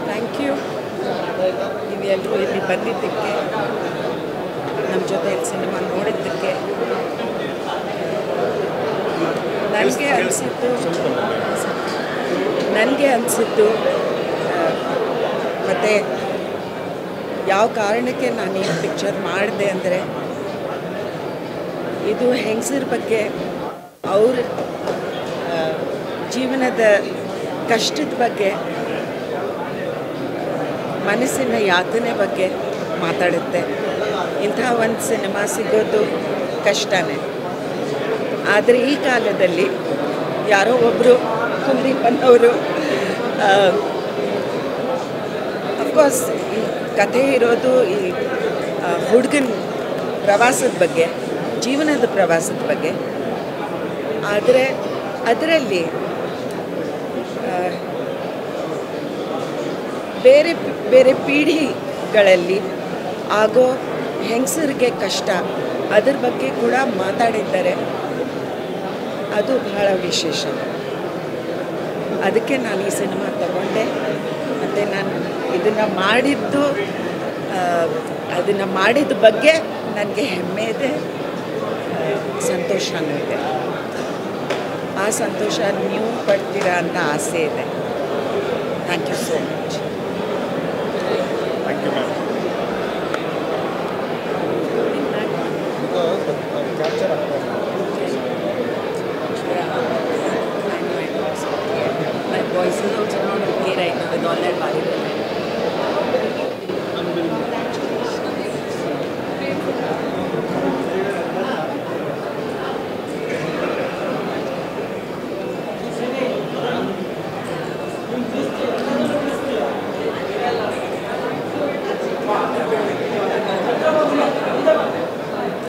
Thank you ನೀವೆಲ್ಲರೂ ಇಲ್ಲಿ ಬಂದಿದ್ದಕ್ಕೆ ನಮ್ಮ ಜೊತೆ ಸಿನಿಮಾ ನೋಡಿದ್ದಕ್ಕೆ ನನಗೆ ಅನಿಸಿದ್ದು ಮತ್ತು ಯಾವ ಕಾರಣಕ್ಕೆ ನಾನು ಈ ಪಿಕ್ಚರ್ ಮಾಡಿದೆ ಅಂದರೆ ಇದು ಹೆಂಗಸರ ಬಗ್ಗೆ ಅವ್ರ ಜೀವನದ ಕಷ್ಟದ ಬಗ್ಗೆ ಮನಸ್ಸಿನ ಯಾತನೆ ಬಗ್ಗೆ ಮಾತಾಡುತ್ತೆ. ಇಂಥ ಒಂದು ಸಿನಿಮಾ ಸಿಗೋದು ಕಷ್ಟನೇ. ಆದರೆ ಈ ಕಾಲದಲ್ಲಿ ಯಾರೋ ಒಬ್ಬರು ಕುಂದೀಪನ್ನವರು ಅಫ್ಕೋರ್ಸ್ ಈ ಕಥೆ ಇರೋದು ಈ ಹುಡುಗನ ಪ್ರವಾಸದ ಬಗ್ಗೆ, ಜೀವನದ ಪ್ರವಾಸದ ಬಗ್ಗೆ. ಆದರೆ ಅದರಲ್ಲಿ ಬೇರೆ ಬೇರೆ ಪೀಳಿಗೆಗಳಲ್ಲಿ ಆಗೋ ಹೆಂಗಸರಿಗೆ ಕಷ್ಟ ಅದ್ರ ಬಗ್ಗೆ ಕೂಡ ಮಾತಾಡಿದ್ದಾರೆ. ಅದು ಬಹಳ ವಿಶೇಷ. ಅದಕ್ಕೆ ನಾನು ಈ ಸಿನಿಮಾ ತಗೊಂಡೆ. ಮತ್ತು ನಾನು ಇದನ್ನು ಮಾಡಿದ ಬಗ್ಗೆ ನನಗೆ ಹೆಮ್ಮೆ ಇದೆ, ಸಂತೋಷವೂ ಇದೆ. ಆ ಸಂತೋಷ ನೀವು ಪಡ್ತೀರಾ ಅಂತ ಆಸೆ ಇದೆ. Thank you so much.